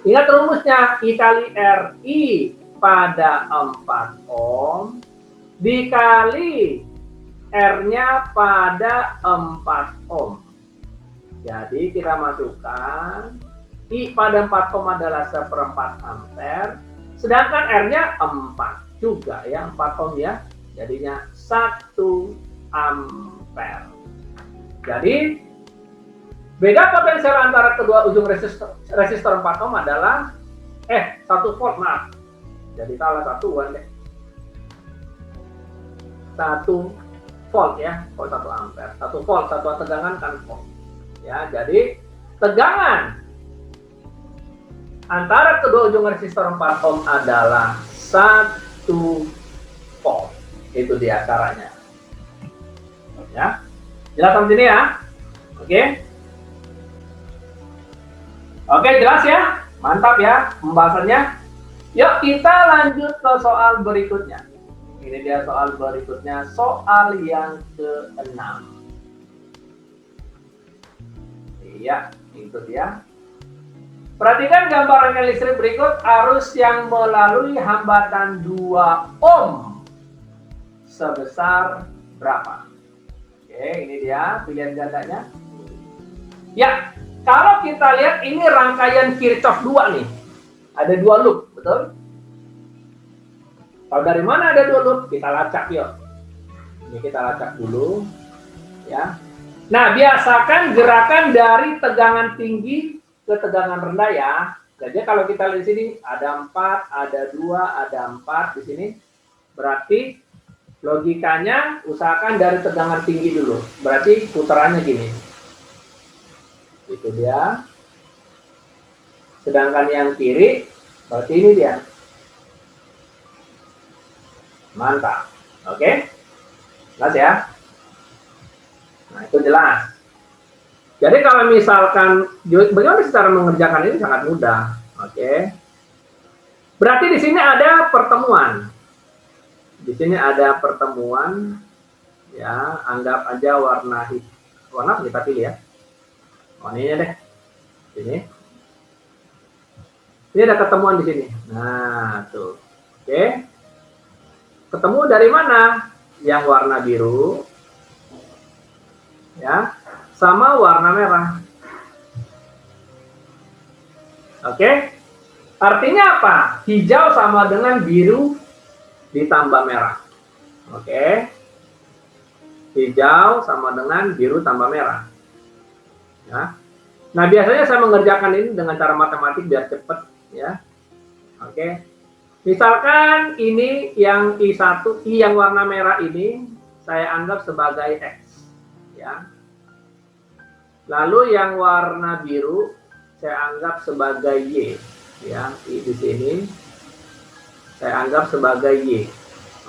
Ingat rumusnya, I kali RI pada 4 ohm dikali R-nya pada 4 ohm. Jadi kita masukkan I pada 4 ohm adalah 1/4 ampere, sedangkan R-nya 4 juga ya, 4 ohm ya. Jadinya 1 ampere. Jadi beda potensial antara kedua ujung resistor 4 ohm adalah 1 volt, maaf. Jadi salah satuan deh. 1 volt ya, volt 1 ampere. 1 volt, satuan tegangan kan volt. Ya, jadi tegangan antara kedua ujung resistor 4 ohm adalah 1 volt. Itu dia caranya. Ya. Jelas sampai sini ya? Oke. Oke, jelas ya? Mantap ya pembahasannya. Yuk kita lanjut ke soal berikutnya. Ini dia soal berikutnya, soal yang ke-6. Iya, itu dia. Perhatikan gambaran listrik berikut, arus yang melalui hambatan 2 ohm sebesar berapa? Oke, ini dia pilihan gandanya. Ya, kalau kita lihat ini rangkaian Kirchhoff 2 nih. Ada 2 loop, betul? Kalau dari mana ada 2 loop? Kita lacak yuk. Ini kita lacak dulu. Ya. Nah, biasakan gerakan dari tegangan tinggi ke tegangan rendah ya. Jadi kalau kita lihat di sini ada 4, ada 2, ada 4 di sini. Berarti logikanya usahakan dari tegangan tinggi dulu. Berarti putarannya gini. Itu dia. Sedangkan yang kiri, berarti ini dia. Mantap. Oke? Jelas ya? Nah, itu jelas. Jadi kalau misalkan, bagaimana cara mengerjakan ini sangat mudah. Oke? Berarti di sini ada pertemuan. Di sini ada pertemuan. Ya, anggap aja warna hitam. Warna kita pilih ya. Warnanya deh. Ini. Ini ada ketemuan di sini. Nah, tuh. Oke. Ketemu dari mana? Yang warna biru. Ya. Sama warna merah. Oke. Artinya apa? Hijau sama dengan biru ditambah merah. Oke. Hijau sama dengan biru tambah merah. Ya. Nah, biasanya saya mengerjakan ini dengan cara matematik biar cepat, ya. Oke. Misalkan ini yang I1, I yang warna merah ini saya anggap sebagai X, ya. Lalu yang warna biru saya anggap sebagai Y, ya. I di sini saya anggap sebagai Y.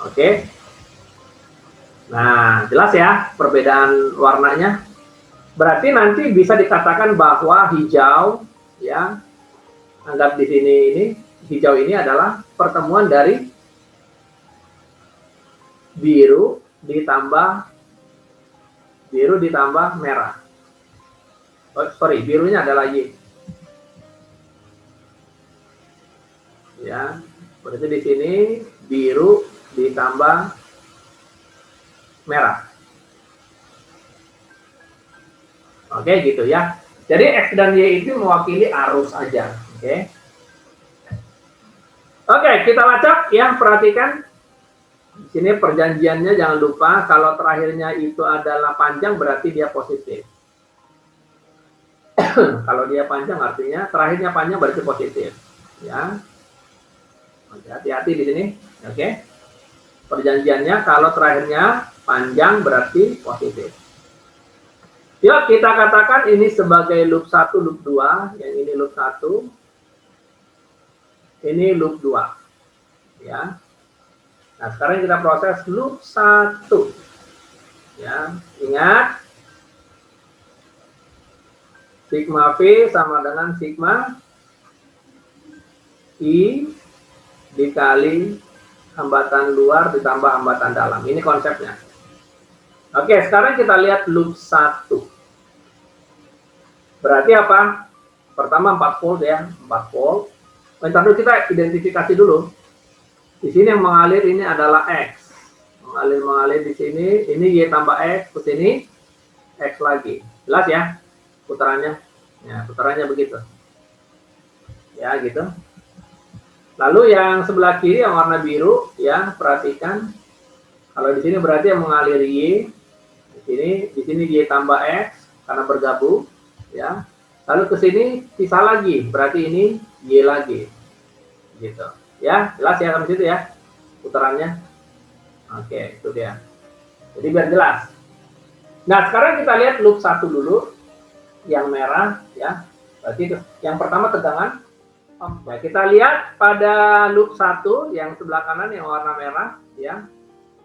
Oke. Nah, jelas ya perbedaan warnanya. Berarti nanti bisa dikatakan bahwa hijau, ya, anggap di sini ini, hijau ini adalah pertemuan dari biru ditambah merah. Oh, sorry, birunya adalah Y. Ya, berarti di sini biru ditambah merah. Oke, gitu ya. Jadi X dan Y itu mewakili arus aja. Oke. Oke, kita lacak ya, perhatikan. Di sini perjanjiannya jangan lupa kalau terakhirnya itu adalah panjang berarti dia positif. Kalau dia panjang artinya terakhirnya panjang berarti positif. Ya. Oke, hati-hati di sini. Oke. Perjanjiannya kalau terakhirnya panjang berarti positif. Yuk kita katakan ini sebagai loop 1, loop 2. Yang ini loop 1. Ini loop 2. Ya. Nah, sekarang kita proses loop 1. Ya, ingat. Sigma V sama dengan sigma I dikali hambatan luar ditambah hambatan dalam. Ini konsepnya. Oke, sekarang kita lihat loop 1. Berarti apa? Pertama 4 volt ya, 4 volt. Ntar dulu kita identifikasi dulu. Di sini yang mengalir ini adalah X. Mengalir di sini, ini Y tambah X, ke sini X lagi. Jelas ya putarannya? Ya, putarannya begitu. Ya, gitu. Lalu yang sebelah kiri yang warna biru, ya, perhatikan. Kalau di sini berarti yang mengalir Y. Di sini Y tambah X karena bergabung. Ya, lalu ke sini sisa lagi, berarti ini Y lagi, gitu. Ya, jelas ya sampai situ ya putarannya. Oke, itu dia. Jadi biar jelas. Nah, sekarang kita lihat loop 1 dulu, yang merah, ya. Berarti itu yang pertama tegangan. Nah, kita lihat pada loop 1 yang sebelah kanan yang warna merah, ya.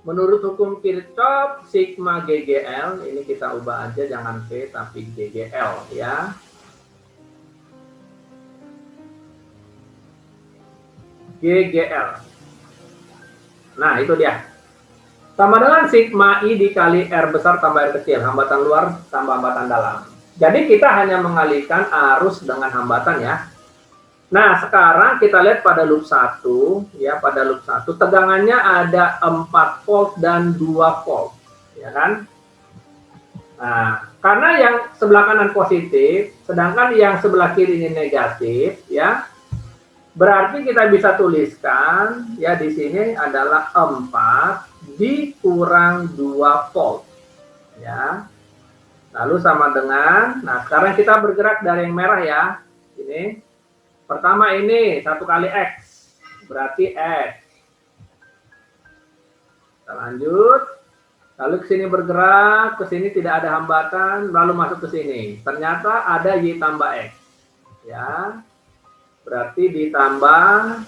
Menurut hukum Kirchhoff, sigma GGL, ini kita ubah aja, jangan P, tapi GGL, ya. GGL. Nah, itu dia. Sama dengan sigma I dikali R besar tambah R kecil, hambatan luar tambah hambatan dalam. Jadi kita hanya mengalihkan arus dengan hambatan ya. Nah, sekarang kita lihat pada loop 1, ya, pada loop 1 tegangannya ada 4 volt dan 2 volt, ya kan? Nah, karena yang sebelah kanan positif, sedangkan yang sebelah kiri ini negatif, ya. Berarti kita bisa tuliskan, ya, di sini adalah 4 dikurang 2 volt, ya. Lalu sama dengan, nah sekarang kita bergerak dari yang merah ya, ini. Pertama ini 1 kali X, berarti X. Kita lanjut, lalu ke sini bergerak, ke sini tidak ada hambatan, lalu masuk ke sini. Ternyata ada Y tambah X, ya. Berarti ditambah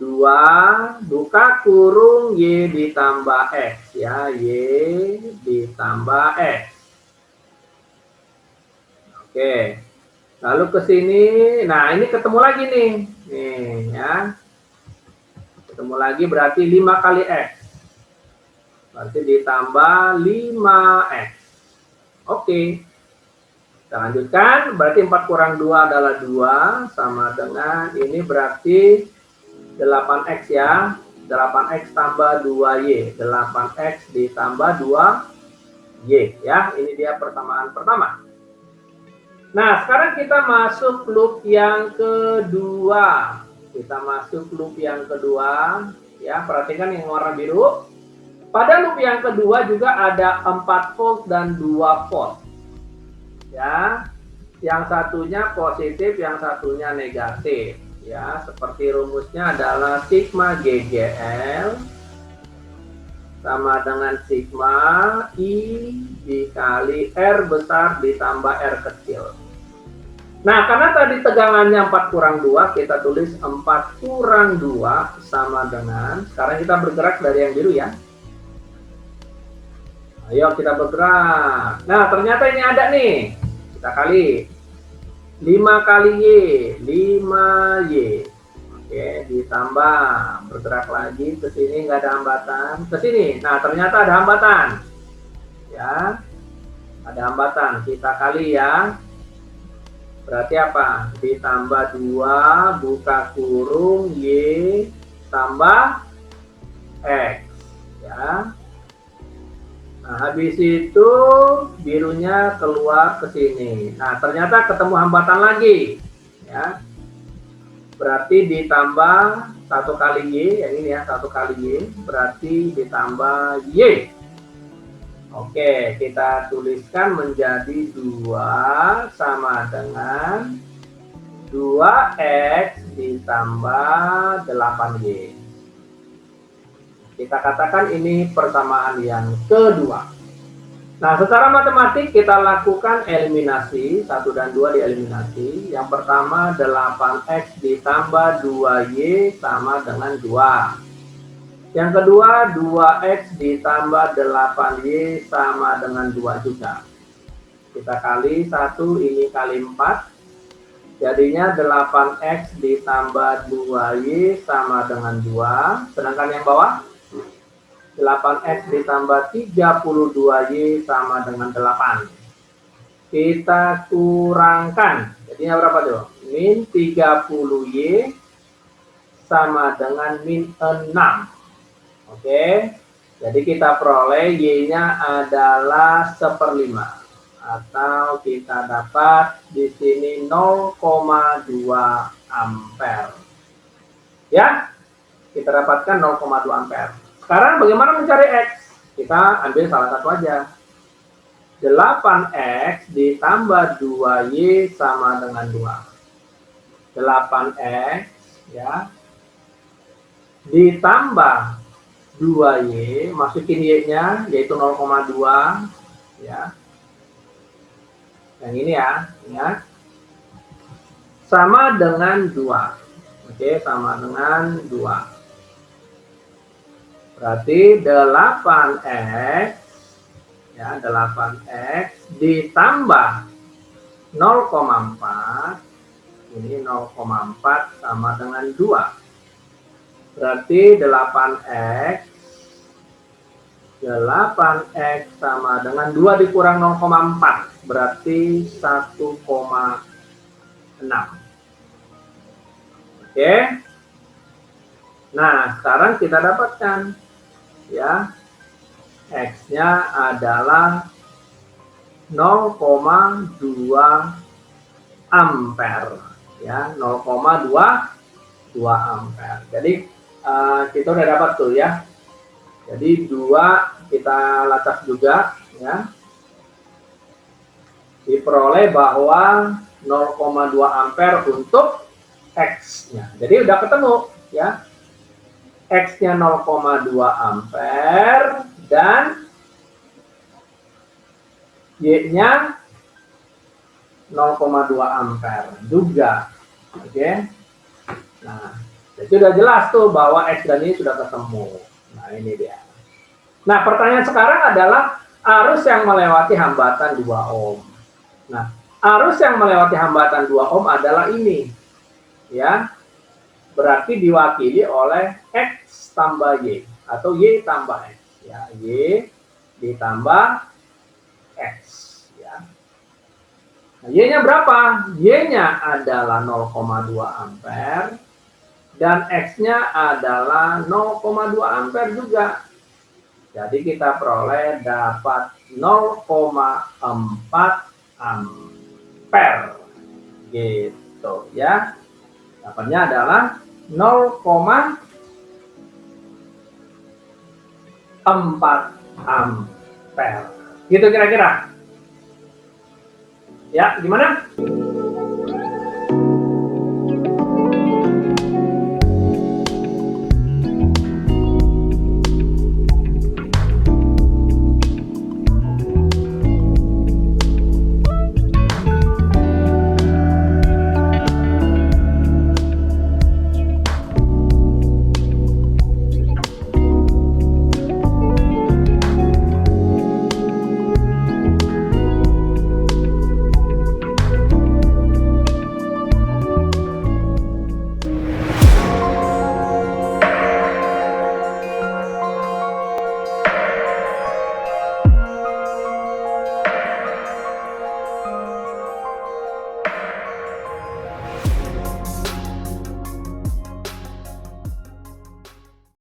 2 buka kurung Y ditambah X, ya, Y ditambah X. Oke. Lalu ke sini, nah ini ketemu lagi nih, ya, ketemu lagi berarti 5 kali X, berarti ditambah 5X. Oke. Kita lanjutkan, berarti 4 kurang 2 adalah 2, sama dengan ini berarti 8x ya. 8x tambah 2y. 8x ditambah 2y ya. Ini dia persamaan pertama. Nah, sekarang kita masuk loop yang kedua. Kita masuk loop yang kedua. Ya, perhatikan yang warna biru. Pada loop yang kedua juga ada 4 volt dan 2 volt. Ya, yang satunya positif, yang satunya negatif. Ya, seperti rumusnya adalah sigma GGL sama dengan sigma I dikali R besar ditambah R kecil. Nah, karena tadi tegangannya 4 kurang 2, kita tulis 4 kurang 2 sama dengan, sekarang kita bergerak dari yang biru ya. Ayo kita bergerak. Nah, ternyata ini ada nih. Kita kali 5 kali Y, 5Y. Oke, ditambah, bergerak lagi ke sini, nggak ada hambatan. Ke sini, nah ternyata ada hambatan. Ya, ada hambatan. Kita kali ya. Berarti apa? Ditambah 2, buka kurung, Y, tambah X. Ya. Nah, habis itu birunya keluar ke sini. Nah, ternyata ketemu hambatan lagi. Ya. Berarti ditambah 1 kali Y, yang ini ya, 1 kali Y, berarti ditambah Y. Oke, kita tuliskan menjadi 2 sama dengan 2X ditambah 8Y. Kita katakan ini persamaan yang kedua. Nah, secara matematik kita lakukan eliminasi, 1 dan 2 dieliminasi. Yang pertama 8X ditambah 2Y sama dengan 2. Yang kedua 2X ditambah 8Y sama dengan 2 juga. Kita kali 1, ini kali 4. Jadinya 8X ditambah 2Y sama dengan 2. Sedangkan yang bawah 8X ditambah 32Y sama dengan 8. Kita kurangkan. Jadinya berapa tuh? Min 30Y sama dengan min 6. Oke. Jadi kita peroleh Y-nya adalah 1/5. Atau kita dapat di sini 0,2 ampere. Ya. Kita dapatkan 0,2 ampere. Sekarang bagaimana mencari X? Kita ambil salah satu aja. 8X ditambah 2Y sama dengan 2. 8X ya. Ditambah 2Y, masukin Y-nya yaitu 0,2 ya. Yang ini ya. Sama dengan 2. Oke, sama dengan 2. Berarti 8X ya, 8X ditambah 0,4, ini 0,4 sama dengan 2. Berarti 8X sama dengan 2 dikurang 0,4, berarti 1,6. Oke. Nah, sekarang kita dapatkan ya, X-nya adalah 0,2 ampere ya, 0,2 ampere. Jadi kita udah dapat tuh ya. Jadi 2 kita lacak juga ya. Diperoleh bahwa 0,2 ampere untuk X-nya. Jadi udah ketemu ya. X-nya 0,2 ampere dan Y-nya 0,2 ampere juga. Oke. Nah, jadi sudah jelas tuh bahwa X dan Y sudah ketemu. Nah, ini dia. Nah, pertanyaan sekarang adalah arus yang melewati hambatan 2 ohm. Nah, arus yang melewati hambatan 2 ohm adalah ini. Ya. Berarti diwakili oleh X tambah Y atau Y tambah X ya, Y ditambah X ya. Nah, Y-nya berapa? Y-nya adalah 0,2 ampere dan X-nya adalah 0,2 ampere juga. Jadi kita peroleh dapat 0,4 ampere. Gitu ya. Dapatnya adalah 0,4 ampere. Gitu kira-kira. Ya, gimana?